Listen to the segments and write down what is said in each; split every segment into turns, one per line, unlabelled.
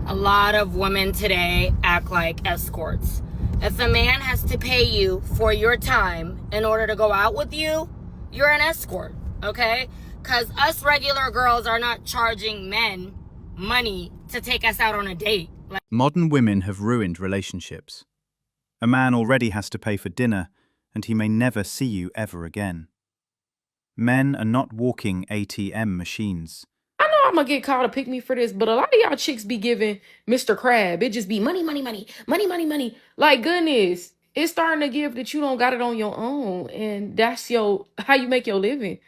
A lot of women today act like escorts. If a man has to pay you for your time in order to go out with you, you're an escort, okay? Because us regular girls are not charging men money to take us out on a date.
Modern women have ruined relationships. A man already has to pay for dinner, and he may never see you ever again. Men are not walking ATM machines.
I know I'm gonna get called to pick me for this, but a lot of y'all chicks be giving Mr. Crab. It just be money, money, money, money, money, money. Like, goodness, it's starting to give that you don't got it on your own, and that's how you make your living.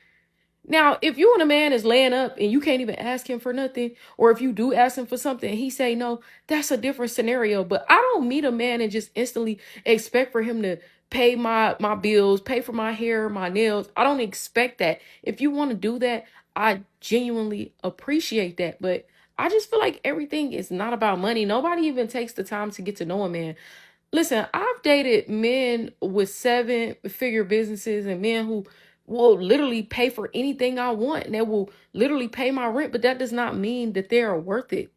Now, if you and a man is laying up and you can't even ask him for nothing, or if you do ask him for something and he say no, that's a different scenario. But I don't meet a man and just instantly expect for him to pay my bills, pay for my hair, my nails. I don't expect that. If you want to do that, I genuinely appreciate that. But I just feel like everything is not about money. Nobody even takes the time to get to know a man. Listen, I've dated men with 7-figure businesses and men who will literally pay for anything I want and they will literally pay my rent, but that does not mean that they are worth it.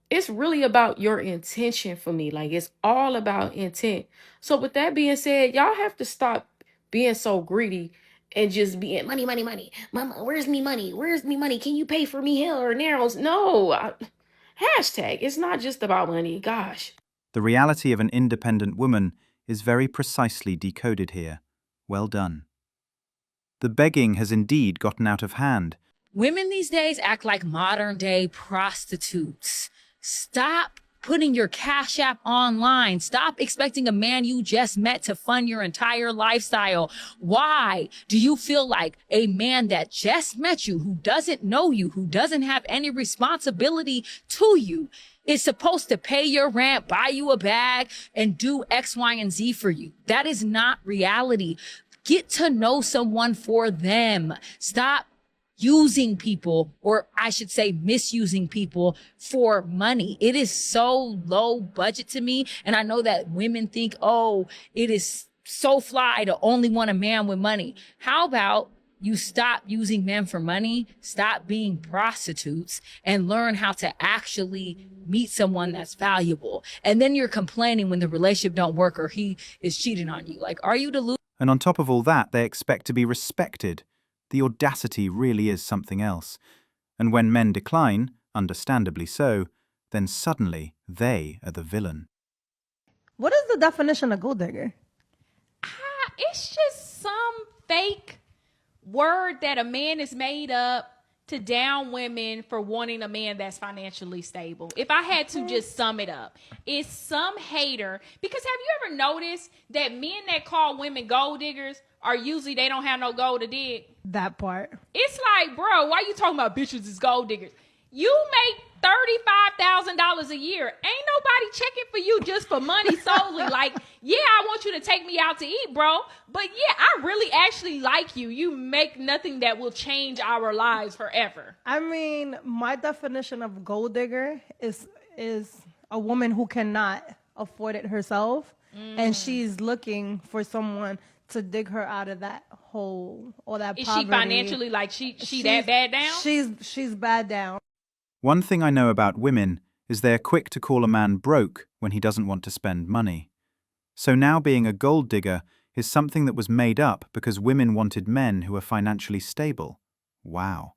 It's really about your intention for me. Like, it's all about intent. So with that being said, y'all have to stop being so greedy and just being money, money, money. Mama, where's me money? Where's me money? Can you pay for me hair or nails? No. Hashtag, it's not just about money. Gosh.
The reality of an independent woman is very precisely decoded here. Well done. The begging has indeed gotten out of hand.
Women these days act like modern day prostitutes. Stop putting your Cash App online. Stop expecting a man you just met to fund your entire lifestyle. Why do you feel like a man that just met you, who doesn't know you, who doesn't have any responsibility to you, is supposed to pay your rent, buy you a bag, and do X, Y, and Z for you? That is not reality. Get to know someone for them. Stop using people, or I should say misusing people for money. It is so low budget to me. And I know that women think, oh, it is so fly to only want a man with money. How about you stop using men for money, stop being prostitutes, and learn how to actually meet someone that's valuable? And then you're complaining when the relationship don't work or he is cheating on you. Like, are you delusional?
And on top of all that, they expect to be respected. The audacity really is something else. And when men decline, understandably so, then suddenly they are the villain.
What is the definition of gold digger?
It's just some fake word that a man is made up to down women for wanting a man that's financially stable. If I had to just sum it up, it's some hater. Because have you ever noticed that men that call women gold diggers are usually they don't have no gold to dig?
That part.
It's like, bro, why you talking about bitches is gold diggers? You make $35,000 a year. Ain't nobody checking for you just for money solely. Like, yeah, I want you to take me out to eat, bro. But yeah, I really actually like you. You make nothing that will change our lives forever.
I mean, my definition of gold digger is a woman who cannot afford it herself. And she's looking for someone to dig her out of that hole or that
Is
poverty.
she financially, like, she that bad down?
She's bad down.
One thing I know about women is they are quick to call a man broke when he doesn't want to spend money. So now being a gold digger is something that was made up because women wanted men who are financially stable. Wow.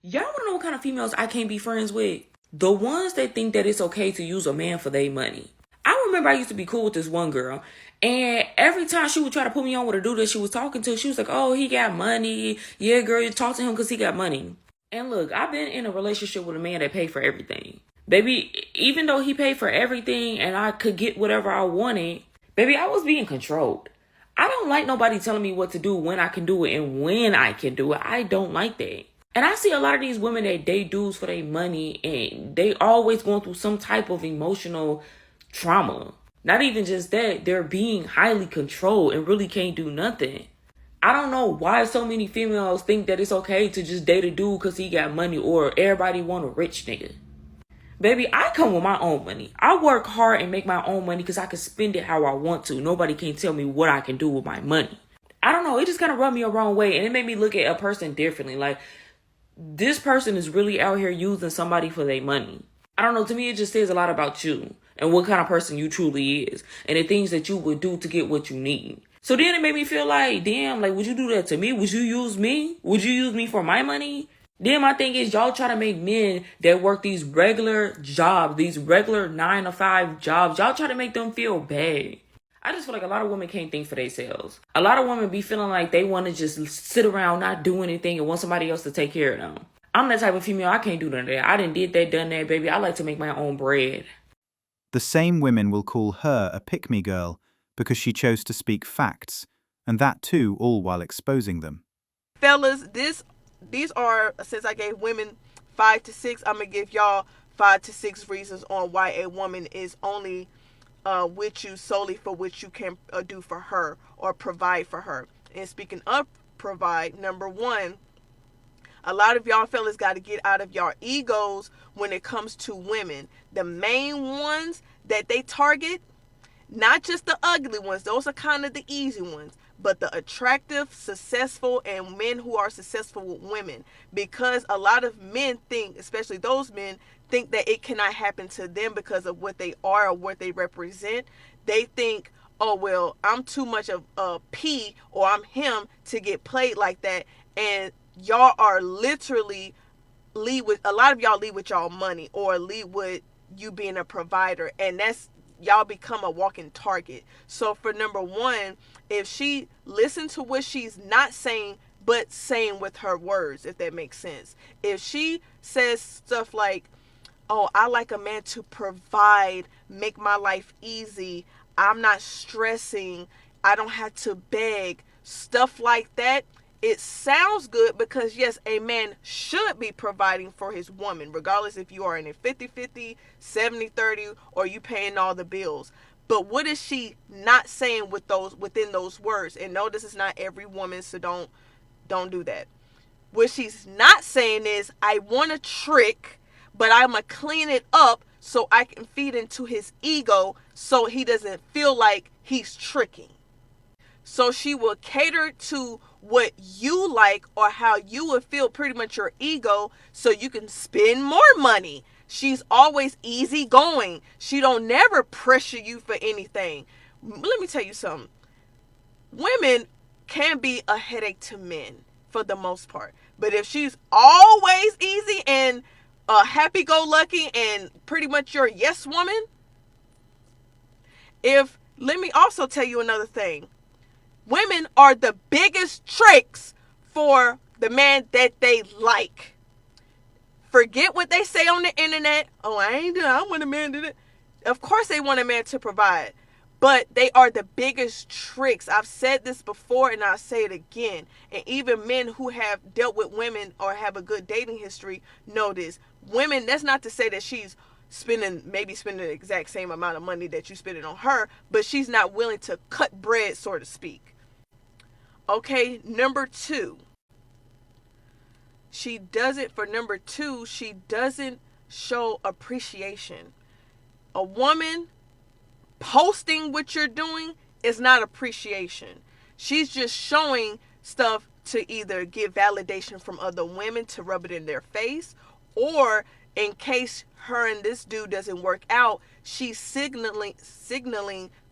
Y'all want to know what kind of females I can't be friends with? The ones that think that it's okay to use a man for their money. I remember I used to be cool with this one girl, and every time she would try to put me on with a dude that she was talking to, she was like, oh, he got money. Yeah, girl, you talk to him because he got money. And look, I've been in a relationship with a man that paid for everything. Baby, even though he paid for everything and I could get whatever I wanted, baby, I was being controlled. I don't like nobody telling me what to do, when I can do it, and when I can do it. I don't like that. And I see a lot of these women that date dudes for their money, and they always going through some type of emotional trauma. Not even just that, they're being highly controlled and really can't do nothing. I don't know why so many females think that it's okay to just date a dude because he got money, or everybody want a rich nigga. Baby, I come with my own money. I work hard and make my own money because I can spend it how I want to. Nobody can tell me what I can do with my money. I don't know. It just kind of rubbed me a wrong way, and it made me look at a person differently. Like, this person is really out here using somebody for their money. I don't know, to me it just says a lot about you and what kind of person you truly is and the things that you would do to get what you need. So then it made me feel like, damn, like, would you do that to me? Would you use me? Would you use me for my money? Then my thing is, y'all try to make men that work these regular jobs, these regular 9 to 5 jobs, y'all try to make them feel bad. I just feel like a lot of women can't think for themselves. A lot of women be feeling like they want to just sit around, not do anything, and want somebody else to take care of them. I'm that type of female, I can't do none of that. I done did that, done that, baby. I like to make my own bread.
The same women will call her a pick-me girl because she chose to speak facts, and that too all while exposing them.
Fellas, these are, since I gave women 5 to 6, I'm going to give y'all 5 to 6 reasons on why a woman is only with you solely for what you can do for her or provide for her. And speaking of provide, number 1, a lot of y'all fellas got to get out of y'all egos when it comes to women. The main ones that they target, not just the ugly ones, those are kind of the easy ones, but the attractive, successful, and men who are successful with women. Because a lot of men think, especially those men, think that it cannot happen to them because of what they are or what they represent. They think, oh, well, I'm too much of a P or I'm him to get played like that. And y'all are literally a lot of y'all lead with y'all money or lead with you being a provider, and that's y'all become a walking target. So for number 1, if she listen to what she's not saying but saying with her words, if that makes sense. If she says stuff like, oh, I like a man to provide, make my life easy, I'm not stressing, I don't have to beg, stuff like that, it sounds good because, yes, a man should be providing for his woman, regardless if you are in a 50-50, 70-30, or you paying all the bills. But what is she not saying within those words? And no, this is not every woman, so don't do that. What she's not saying is, I want a trick, but I'm going to clean it up so I can feed into his ego so he doesn't feel like he's tricking. So she will cater to what you like or how you would feel, pretty much your ego, so you can spend more money. She's always easygoing. She don't never pressure you for anything. Let me tell you something. Women can be a headache to men for the most part. But if she's always easy and happy-go-lucky and pretty much your yes woman, let me also tell you another thing. Women are the biggest tricks for the man that they like. Forget what they say on the internet. Oh, I want a man to do it. Of course they want a man to provide. But they are the biggest tricks. I've said this before and I'll say it again. And even men who have dealt with women or have a good dating history know this. Women, that's not to say that she's spending the exact same amount of money that you spending on her, but she's not willing to cut bread, so to speak. Okay, number 2. She doesn't show appreciation. A woman posting what you're doing is not appreciation. She's just showing stuff to either get validation from other women to rub it in their face, or in case her and this dude doesn't work out, she's signaling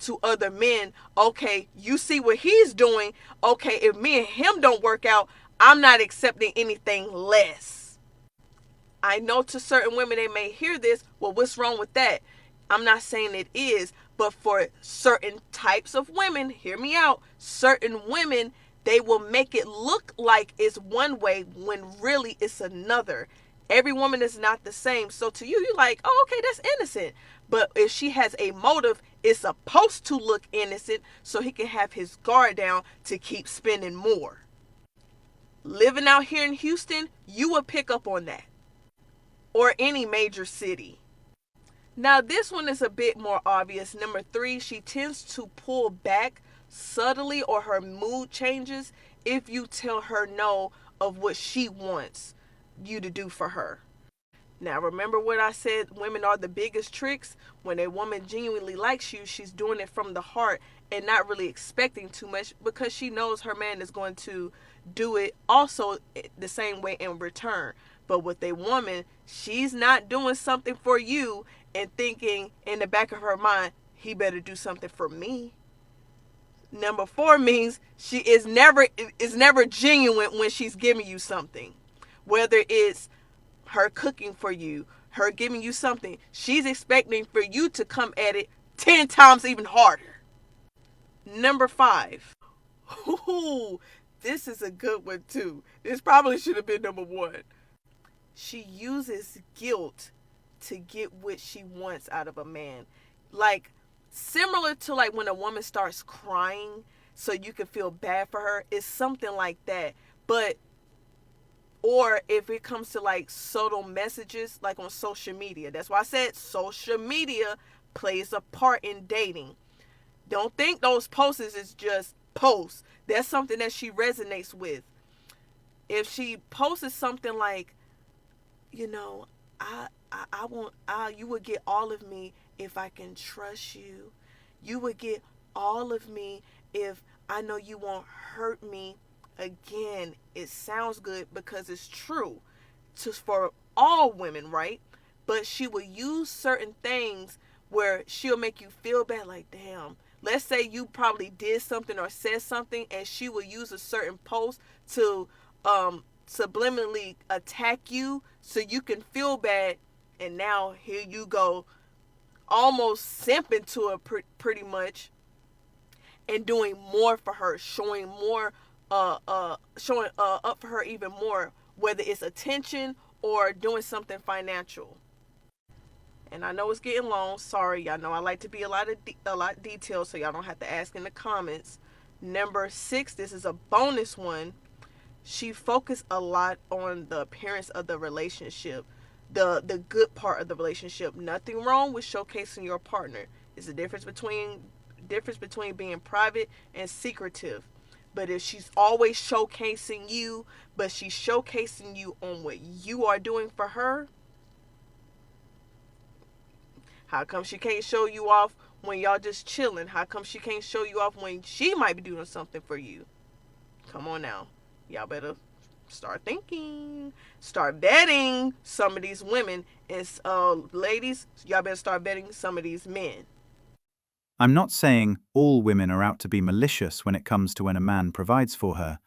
to other men, okay, you see what he's doing, okay, if me and him don't work out, I'm not accepting anything less. I know to certain women they may hear this, well, what's wrong with that? I'm not saying it is, but for certain types of women, hear me out, certain women, they will make it look like it's one way when really it's another. Every woman is not the same. So to you, you're like, oh, okay, that's innocent. But if she has a motive, it's supposed to look innocent so he can have his guard down to keep spending more. Living out here in Houston, you will pick up on that. Or any major city. Now, this one is a bit more obvious. Number 3, she tends to pull back subtly, or her mood changes if you tell her no of what she wants you to do for her. Now, remember what I said, women are the biggest tricks. When a woman genuinely likes you, she's doing it from the heart and not really expecting too much, because she knows her man is going to do it also the same way in return. But with a woman, She's not doing something for you and thinking in the back of her mind, he better do something for me. Number 4 means she is never genuine when she's giving you something. Whether it's her cooking for you, her giving you something, she's expecting for you to come at it 10 times even harder. Number 5. Ooh, this is a good one too. This probably should have been number 1. She uses guilt to get what she wants out of a man. Like, similar to like when a woman starts crying so you can feel bad for her. It's something like that. But, or if it comes to like subtle messages, like on social media. That's why I said social media plays a part in dating. Don't think those posts is just posts. That's something that she resonates with. If she posts something like, you know, I want, you would get all of me if I can trust you. You would get all of me if I know you won't hurt me again. It sounds good because it's true for all women, right? But she will use certain things where she'll make you feel bad, like, damn. Let's say you probably did something or said something, and she will use a certain post to subliminally attack you so you can feel bad. And now here you go, almost simping to her pretty much, and doing more for her, showing more, showing up for her even more, whether it's attention or doing something financial. And I know it's getting long. Sorry, y'all know I like to be a lot detailed, so y'all don't have to ask in the comments. Number 6, this is a bonus one. She focused a lot on the appearance of the relationship, the good part of the relationship. Nothing wrong with showcasing your partner. It's the difference between being private and secretive. But if she's always showcasing you, but she's showcasing you on what you are doing for her, how come she can't show you off when y'all just chilling? How come she can't show you off when she might be doing something for you? Come on now. Y'all better start thinking. Start vetting some of these women. And ladies, y'all better start vetting some of these men.
I'm not saying all women are out to be malicious when it comes to when a man provides for her,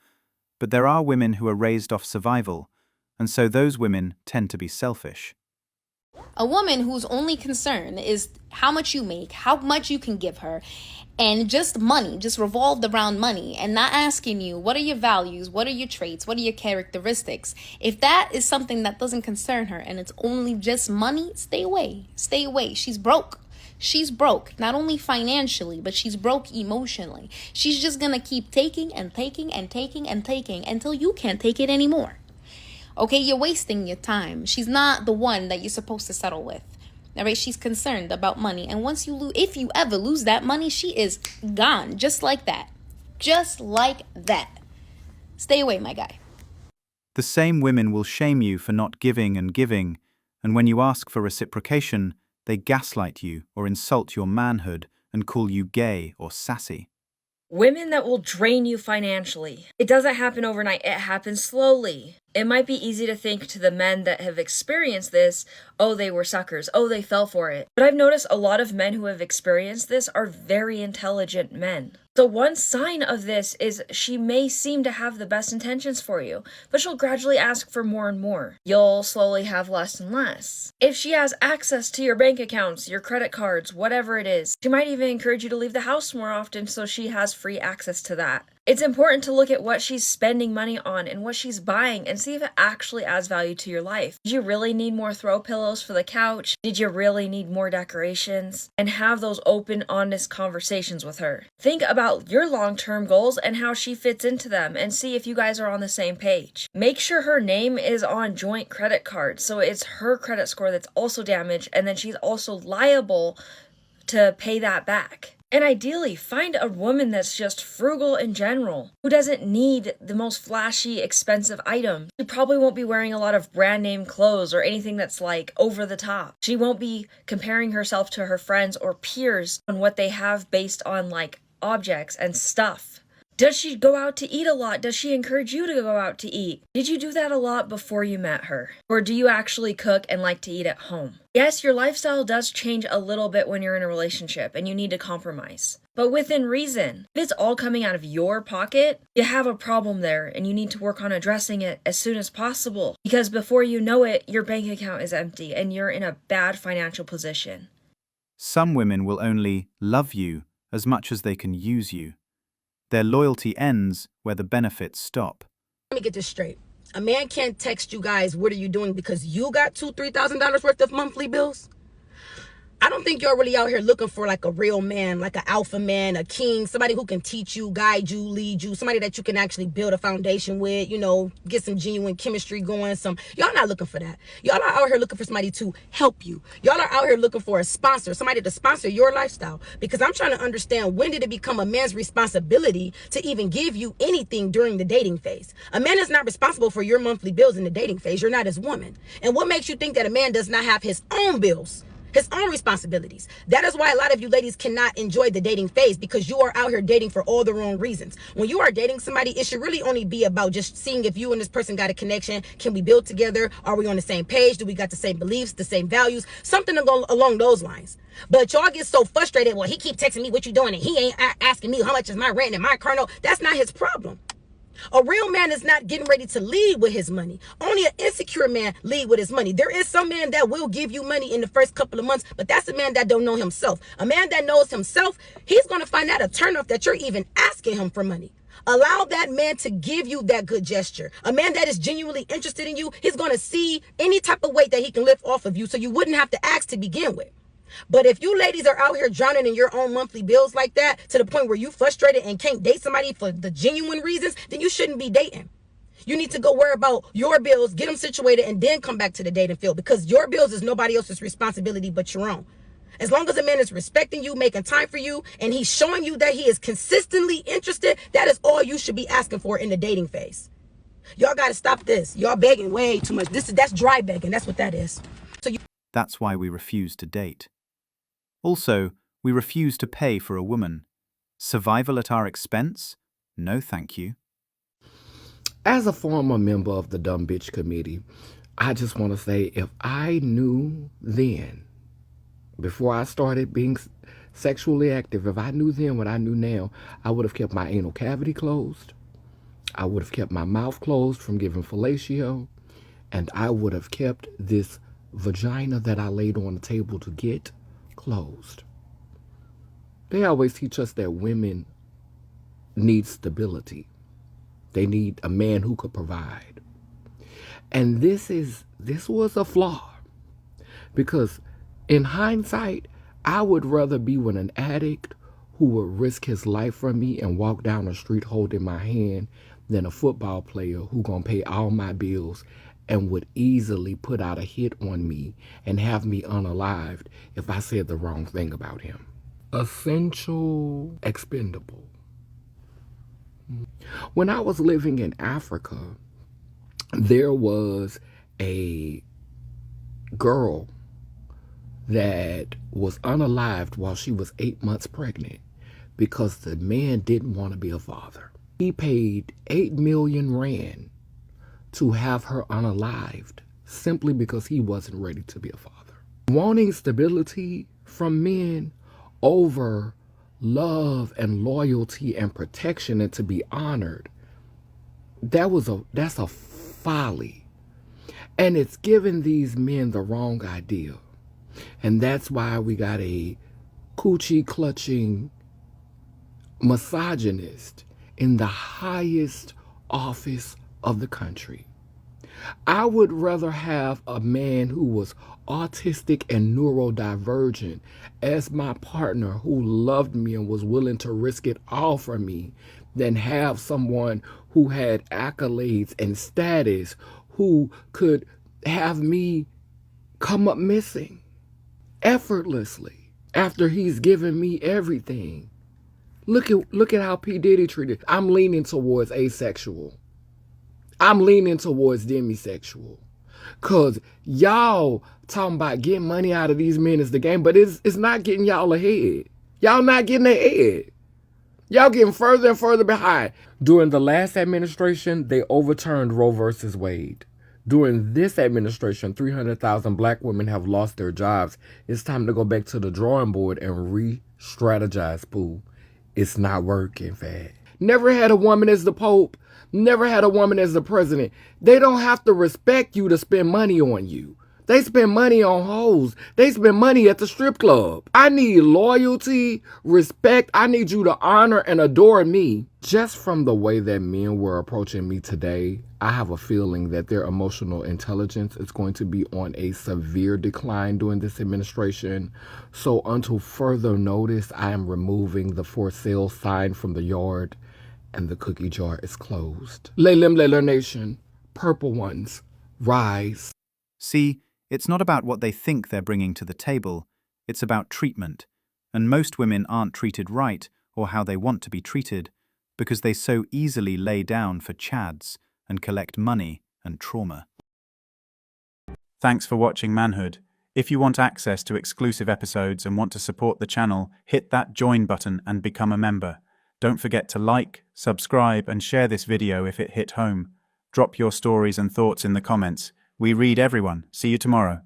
but there are women who are raised off survival, and so those women tend to be selfish.
A woman whose only concern is how much you make, how much you can give her, and just money, just revolved around money, and not asking you, what are your values, what are your traits, what are your characteristics? If that is something that doesn't concern her and it's only just money, stay away. Stay away. She's broke. She's broke, not only financially, but she's broke emotionally. She's just gonna keep taking and taking and taking and taking until you can't take it anymore. Okay, you're wasting your time. She's not the one that you're supposed to settle with. All right, she's concerned about money. And once you if you ever lose that money, she is gone. Just like that. Just like that. Stay away, my guy.
The same women will shame you for not giving, and when you ask for reciprocation, they gaslight you or insult your manhood and call you gay or sassy.
Women that will drain you financially. It doesn't happen overnight, it happens slowly. It might be easy to think to the men that have experienced this, oh, they were suckers, oh, they fell for it. But I've noticed a lot of men who have experienced this are very intelligent men. So one sign of this is she may seem to have the best intentions for you, but she'll gradually ask for more and more. You'll slowly have less and less. If she has access to your bank accounts, your credit cards, whatever it is, she might even encourage you to leave the house more often so she has free access to that. It's important to look at what she's spending money on and what she's buying and see if it actually adds value to your life. Did you really need more throw pillows for the couch? Did you really need more decorations? And have those open, honest conversations with her. Think about your long-term goals and how she fits into them and see if you guys are on the same page. Make sure her name is on joint credit cards so it's her credit score that's also damaged and then she's also liable to pay that back. And ideally, find a woman that's just frugal in general, who doesn't need the most flashy, expensive item. She probably won't be wearing a lot of brand name clothes or anything that's like over the top. She won't be comparing herself to her friends or peers on what they have based on like objects and stuff. Does she go out to eat a lot? Does she encourage you to go out to eat? Did you do that a lot before you met her? Or do you actually cook and like to eat at home? Yes, your lifestyle does change a little bit when you're in a relationship and you need to compromise, but within reason. If it's all coming out of your pocket, you have a problem there and you need to work on addressing it as soon as possible, because before you know it, your bank account is empty and you're in a bad financial position.
Some women will only love you as much as they can use you. Their loyalty ends where the benefits stop.
Let me get this straight. A man can't text you guys, what are you doing, because you got $2,000-$3,000 worth of monthly bills? I don't think you're really out here looking for like a real man, like an alpha man, a king, somebody who can teach you, guide you, lead you, somebody that you can actually build a foundation with, you know, get some genuine chemistry going. Y'all not looking for that. Y'all are out here looking for somebody to help you. Y'all are out here looking for a sponsor, somebody to sponsor your lifestyle. Because I'm trying to understand, when did it become a man's responsibility to even give you anything during the dating phase? A man is not responsible for your monthly bills in the dating phase. You're not his woman. And what makes you think that a man does not have his own bills, his own responsibilities? That is why a lot of you ladies cannot enjoy the dating phase, because you are out here dating for all the wrong reasons. When you are dating somebody, it should really only be about just seeing if you and this person got a connection. Can we build together? Are we on the same page? Do we got the same beliefs, the same values? Something along those lines. But y'all get so frustrated. Well, he keep texting me, what you doing? And he ain't asking me how much is my rent and my car note. That's not his problem. A real man is not getting ready to lead with his money. Only an insecure man lead with his money. There is some man that will give you money in the first couple of months, but that's a man that don't know himself. A man that knows himself, he's going to find that a turnoff that you're even asking him for money. Allow that man to give you that good gesture. A man that is genuinely interested in you, he's going to see any type of weight that he can lift off of you, so you wouldn't have to ask to begin with. But if you ladies are out here drowning in your own monthly bills like that, to the point where you frustrated and can't date somebody for the genuine reasons, then you shouldn't be dating. You need to go worry about your bills, get them situated, and then come back to the dating field, because your bills is nobody else's responsibility but your own. As long as a man is respecting you, making time for you, and he's showing you that he is consistently interested, that is all you should be asking for in the dating phase. Y'all got to stop this. Y'all begging way too much. That's dry begging. That's what that is.
That's why we refuse to date. Also, we refuse to pay for a woman. Survival at our expense? No, thank you.
As a former member of the Dumb Bitch Committee, I just want to say, if I knew then, before I started being sexually active, if I knew then what I knew now, I would have kept my anal cavity closed. I would have kept my mouth closed from giving fellatio. And I would have kept this vagina that I laid on the table to get closed. They always teach us that women need stability. They need a man who could provide. And this was a flaw, because in hindsight, I would rather be with an addict who would risk his life for me and walk down the street holding my hand than a football player who gonna pay all my bills and would easily put out a hit on me and have me unalived if I said the wrong thing about him. Essential, expendable. When I was living in Africa, there was a girl that was unalived while she was 8 months pregnant because the man didn't want to be a father. He paid 8 million rand to have her unalived simply because he wasn't ready to be a father. Wanting stability from men over love and loyalty and protection and to be honored, that's a folly. And it's given these men the wrong idea. And that's why we got a coochie clutching misogynist in the highest office of the country. I would rather have a man who was autistic and neurodivergent as my partner, who loved me and was willing to risk it all for me, than have someone who had accolades and status who could have me come up missing effortlessly after he's given me everything. Look at how P. Diddy treated. I'm leaning towards asexual. I'm leaning towards demisexual. Cause y'all talking about getting money out of these men is the game, but it's not getting y'all ahead. Y'all not getting ahead. Y'all getting further and further behind. During the last administration, they overturned Roe versus Wade. During this administration, 300,000 black women have lost their jobs. It's time to go back to the drawing board and re-strategize, Pooh. It's not working, fat. Never had a woman as the Pope. Never had a woman as the president. They don't have to respect you to spend money on you. They spend money on hoes. They spend money at the strip club. I need loyalty, respect. I need you to honor and adore me. Just from the way that men were approaching me today, I have a feeling that their emotional intelligence is going to be on a severe decline during this administration. So until further notice, I am removing the for sale sign from the yard and the cookie jar is closed. Lelem Leler Nation, purple ones, rise.
See, it's not about what they think they're bringing to the table, it's about treatment. And most women aren't treated right or how they want to be treated because they so easily lay down for chads and collect money and trauma. Thanks for watching Manhood. If you want access to exclusive episodes and want to support the channel, hit that join button and become a member. Don't forget to like, subscribe and share this video if it hit home. Drop your stories and thoughts in the comments. We read everyone. See you tomorrow.